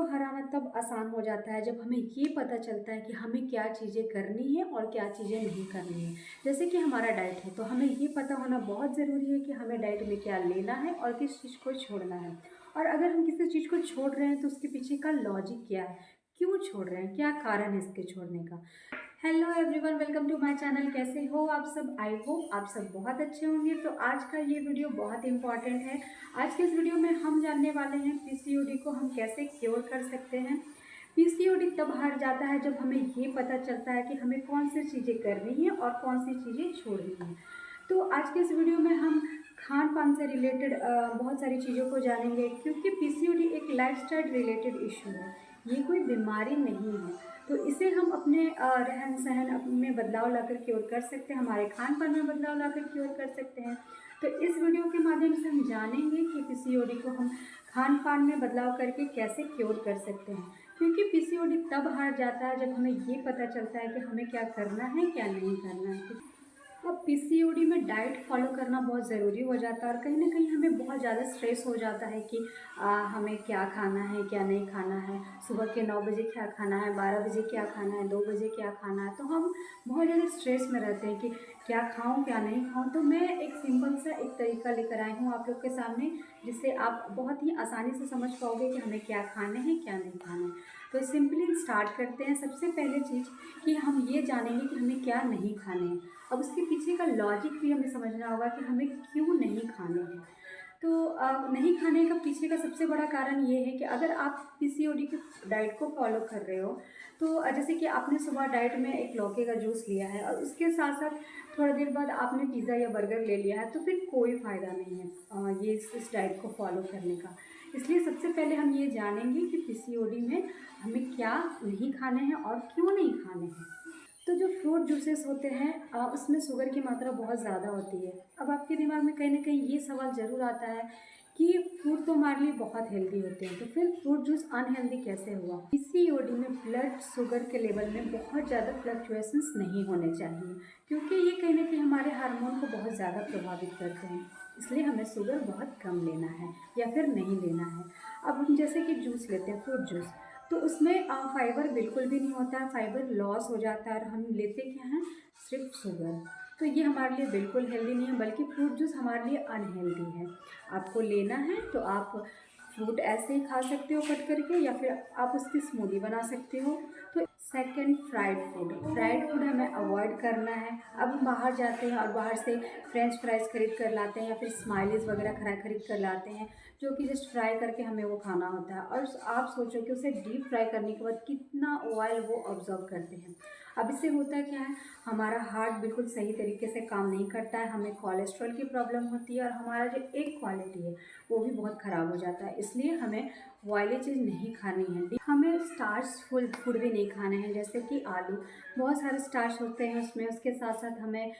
को हराना तब आसान हो जाता है जब हमें ये पता चलता है कि हमें क्या चीज़ें करनी है और क्या चीज़ें नहीं करनी है। जैसे कि हमारा डाइट है तो हमें ये पता होना बहुत ज़रूरी है कि हमें डाइट में क्या लेना है और किस चीज़ को छोड़ना है। और अगर हम किसी चीज़ को छोड़ रहे हैं तो उसके पीछे का लॉजिक क्या है, क्यों छोड़ रहे हैं, क्या कारण है इसके छोड़ने का। Hello everyone, welcome to my channel. कैसे हो आप सब? आई होप आप सब बहुत अच्छे होंगे। तो आज का ये वीडियो बहुत इंपॉर्टेंट है। आज के इस वीडियो में हम जानने वाले हैं पीसीओडी को हम कैसे क्योर कर सकते हैं। पीसीओडी तब हार जाता है जब हमें ये पता चलता है कि हमें कौन सी चीज़ें करनी है और कौन सी चीज़ें छोड़नी है। तो आज के इस वीडियो में हम खान पान से रिलेटेड बहुत सारी चीज़ों को जानेंगे, क्योंकि पीसीओडी एक लाइफस्टाइल रिलेटेड इशू है, ये कोई बीमारी नहीं है। तो इसे हम अपने रहन सहन में बदलाव लाकर क्योर कर सकते हैं, हमारे खान पान में बदलाव लाकर क्योर कर सकते हैं। तो इस वीडियो के माध्यम से हम जानेंगे कि पीसीओडी को हम खान पान में बदलाव करके कैसे क्योर कर सकते हैं। क्योंकि पीसीओडी तब हार जाता है जब हमें ये पता चलता है कि हमें क्या करना है, क्या नहीं करना है। अब पीसीओडी में डाइट फॉलो करना बहुत ज़रूरी हो जाता है और कहीं ना कहीं हमें बहुत ज़्यादा स्ट्रेस हो जाता है कि हमें क्या खाना है, क्या नहीं खाना है। सुबह के 9 बजे क्या खाना है, 12 बजे क्या खाना है, 2 बजे क्या खाना है। तो हम बहुत ज़्यादा स्ट्रेस में रहते हैं कि क्या खाऊं, क्या नहीं खाऊं। तो मैं एक सिंपल सा एक तरीका लेकर आई हूँ आप लोग के सामने, जिससे आप बहुत ही आसानी से समझ पाओगे कि हमें क्या खाना है, क्या नहीं खाना है। तो सिंपली स्टार्ट करते हैं। सबसे पहले चीज़ कि हम ये जानेंगे कि हमें क्या नहीं खाने हैं। अब उसके पीछे का लॉजिक भी हमें समझना होगा कि हमें क्यों नहीं खाने हैं। तो नहीं खाने का पीछे का सबसे बड़ा कारण ये है कि अगर आप पीसीओडी की डाइट को फॉलो कर रहे हो, तो जैसे कि आपने सुबह डाइट में एक लौकी का जूस लिया है और उसके साथ साथ थोड़ी देर बाद आपने पिज़्ज़ा या बर्गर ले लिया है, तो फिर कोई फ़ायदा नहीं है ये इस डाइट को फॉलो करने का। इसलिए सबसे पहले हम ये जानेंगे कि पीसीओडी में हमें क्या नहीं खाने हैं और क्यों नहीं खाने हैं। तो जो फ्रूट जूसेस होते हैं उसमें शुगर की मात्रा बहुत ज़्यादा होती है। अब आपके दिमाग में कहीं ना कहीं ये सवाल ज़रूर आता है कि फ्रूट तो हमारे लिए बहुत हेल्दी होते हैं, तो फिर फ्रूट जूस अनहेल्दी कैसे हुआ। पीसीओडी में ब्लड शुगर के लेवल में बहुत ज़्यादा फ्लक्चुएशंस नहीं होने चाहिए, क्योंकि ये कहीं ना कहीं हमारे हार्मोन को बहुत ज़्यादा प्रभावित करते हैं। इसलिए हमें शुगर बहुत कम लेना है या फिर नहीं लेना है। अब हम जैसे कि जूस लेते हैं, फ्रूट जूस, तो उसमें फाइबर बिल्कुल भी नहीं होता है, फाइबर लॉस हो जाता है और हम लेते क्या हैं, सिर्फ शुगर। तो ये हमारे लिए बिल्कुल हेल्दी नहीं है, बल्कि फ्रूट जूस हमारे लिए अनहेल्दी है। आपको लेना है तो आप फ्रूट ऐसे ही खा सकते हो कट करके, या फिर आप उसकी स्मूदी बना सकते हो। तो सेकंड, फ्राइड फूड हमें अवॉइड करना है। अब हम बाहर जाते हैं और बाहर से फ्रेंच फ्राइज़ खरीद कर लाते हैं या फिर स्माइलीज़ वगैरह खरीद कर लाते हैं, जो कि जस्ट फ्राई करके हमें वो खाना होता है। और आप सोचो कि उसे डीप फ्राई करने के बाद कितना ऑयल वो ऑब्जर्व करते हैं। अब इससे होता क्या है, हमारा हार्ट बिल्कुल सही तरीके से काम नहीं करता है, हमें कोलेस्ट्रॉल की प्रॉब्लम होती है और हमारा जो एक क्वालिटी है वो भी बहुत ख़राब हो जाता है। इसलिए हमें ऑयली चीज़ नहीं खानी है। हमें स्टार्च फूड भी नहीं खाने हैं, जैसे कि आलू, बहुत सारे स्टार्च होते हैं उसमें। उसके साथ साथ हमें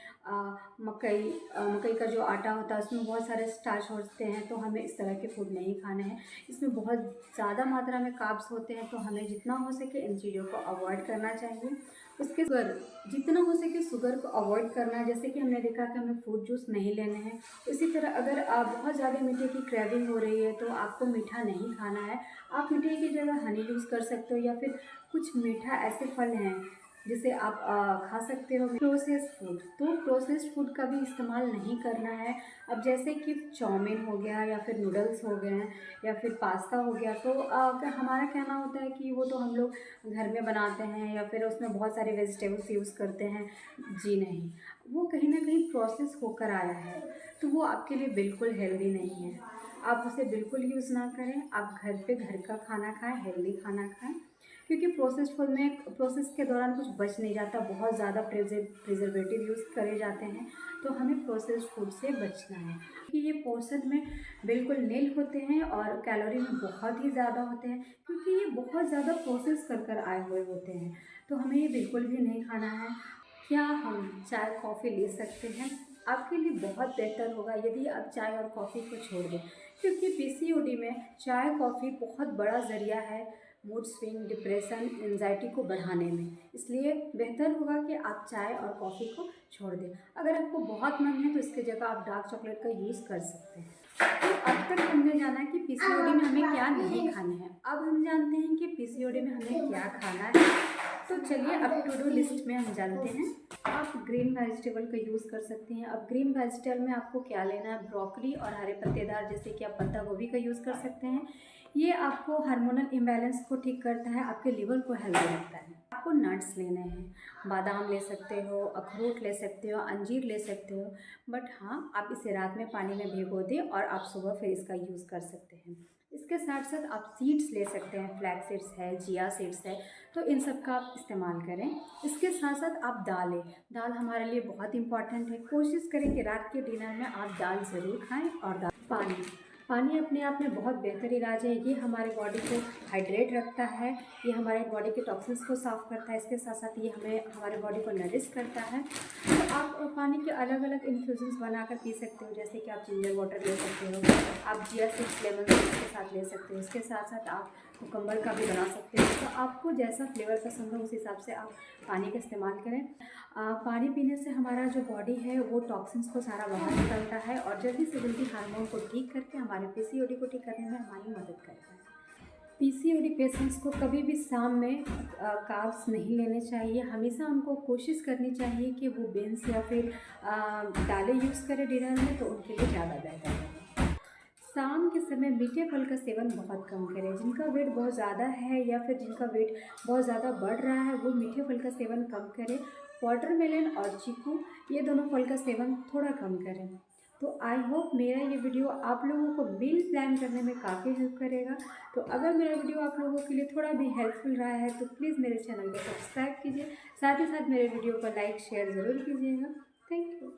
मकई का जो आटा होता है उसमें बहुत सारे स्टार्च होते हैं, तो हमें इस तरह के फूड नहीं खाने हैं। इसमें बहुत ज़्यादा मात्रा में कार्ब्स होते हैं, तो हमें जितना हो सके इन चीज़ों को अवॉइड करना चाहिए। उसके शुगर, जितना हो सके शुगर को अवॉइड करना है। जैसे कि हमने देखा कि हमें फ्रूट जूस नहीं लेने हैं। उसी तरह अगर आप बहुत ज़्यादा मीठे की क्रेविंग हो रही है तो आपको मीठा नहीं खाना है। आप मीठे की जगह हनी यूज़ कर सकते हो, या फिर कुछ मीठा ऐसे फल हैं जिसे आप खा सकते हो। प्रोसेस्ड फूड, तो प्रोसेस्ड फूड का भी इस्तेमाल नहीं करना है। अब जैसे कि चाउमीन हो गया या फिर नूडल्स हो गए या फिर पास्ता हो गया, तो हमारा कहना होता है कि वो तो हम लोग घर में बनाते हैं या फिर उसमें बहुत सारे वेजिटेबल्स यूज़ करते हैं। जी नहीं, वो कहीं ना कहीं प्रोसेस होकर आया है, तो वो आपके लिए बिल्कुल हेल्दी नहीं है। आप उसे बिल्कुल यूज़ ना करें। आप घर पे घर का खाना खाएं, हेल्दी खाना खाएं। क्योंकि प्रोसेस फूड में प्रोसेस के दौरान कुछ बच नहीं जाता, बहुत ज़्यादा प्रिजर्वेटिव यूज़ करे जाते हैं। तो हमें प्रोसेस्ड फूड से बचना है, क्योंकि ये पोर्शन में बिल्कुल नील होते हैं और कैलोरी में बहुत ही ज़्यादा होते हैं, क्योंकि ये बहुत ज़्यादा प्रोसेस कर आए हुए होते हैं। तो हमें ये बिल्कुल भी नहीं खाना है। क्या हम चाय कॉफ़ी ले सकते हैं? आपके लिए बहुत बेहतर होगा यदि आप चाय और कॉफ़ी को छोड़ दें, क्योंकि पीसीओडी में चाय कॉफ़ी बहुत बड़ा ज़रिया है मूड स्विंग, डिप्रेशन, एंजाइटी को बढ़ाने में। इसलिए बेहतर होगा कि आप चाय और कॉफ़ी को छोड़ दें। अगर आपको बहुत मन है तो इसकी जगह आप डार्क चॉकलेट का यूज़ कर सकते हैं। तो अब तक हमने जाना कि पीसीओडी में हमें क्या नहीं खाना है। अब हम जानते हैं कि पीसीओडी में हमें क्या खाना है। तो चलिए अब टू डू लिस्ट में हम जानते हैं। आप ग्रीन वेजिटेबल का यूज़ कर सकते हैं। अब ग्रीन वेजिटेबल में आपको क्या लेना है, ब्रोकली और हरे पत्तेदार, जैसे कि आप पत्ता गोभी का यूज़ कर सकते हैं। ये आपको हार्मोनल इम्बैलेंस को ठीक करता है, आपके लिवर को हेल्दी रखता है। आपको नट्स लेने हैं, बादाम ले सकते हो, अखरोट ले सकते हो, अंजीर ले सकते हो। बट हाँ, आप इसे रात में पानी में भिगो दें और आप सुबह फिर इसका यूज़ कर सकते हैं। इसके साथ साथ आप सीड्स ले सकते हैं, फ्लैक्स सीड्स है, चिया सीड्स है, तो इन सब का आप इस्तेमाल करें। इसके साथ साथ आप दाल हमारे लिए बहुत इंपॉर्टेंट है। कोशिश करें कि रात के डिनर में आप दाल ज़रूर खाएं। और पानी अपने आप में बहुत बेहतर इलाज है। ये हमारे बॉडी को हाइड्रेट रखता है, ये हमारे बॉडी के टॉक्सिन्स को साफ़ करता है। इसके साथ साथ ये हमारे बॉडी को नरिश करता है। तो आप पानी के अलग अलग इन्फ्यूजन्स बनाकर पी सकते हो, जैसे कि आप जिंजर वाटर ले सकते हो, आप चिया सीड्स लेमन सीड्स के साथ ले सकते हो। इसके साथ साथ आप कुकम्बर का भी बना सकते हो। तो आपको जैसा फ्लेवर पसंद हो उस हिसाब से आप पानी का इस्तेमाल करें। पानी पीने से हमारा जो बॉडी है वो टॉक्सिन्स को सारा बाहर निकलता है और जल्दी से जल्दी हार्मोन को ठीक करके हमारे पीसीओडी को ठीक करने में हमारी मदद करता है। पीसीओडी पेशेंट्स को कभी भी शाम में कार्ब्स नहीं लेने चाहिए। हमेशा उनको कोशिश करनी चाहिए कि वो बीन्स या फिर दालें यूज़ करें डिनर में, तो उनके लिए ज़्यादा बेहतर है। शाम के समय मीठे फल का सेवन बहुत कम करें। जिनका वेट बहुत ज़्यादा है या फिर जिनका वेट बहुत ज़्यादा बढ़ रहा है, वो मीठे फल का सेवन कम करें। वाटरमेलन और चीकू, ये दोनों फल का सेवन थोड़ा कम करें। तो आई होप मेरा ये वीडियो आप लोगों को मील प्लान करने में काफ़ी हेल्प करेगा। तो अगर मेरा वीडियो आप लोगों के लिए थोड़ा भी हेल्पफुल रहा है तो प्लीज़ मेरे चैनल को सब्सक्राइब कीजिए। साथ ही साथ मेरे वीडियो को लाइक शेयर ज़रूर कीजिएगा। Thank you.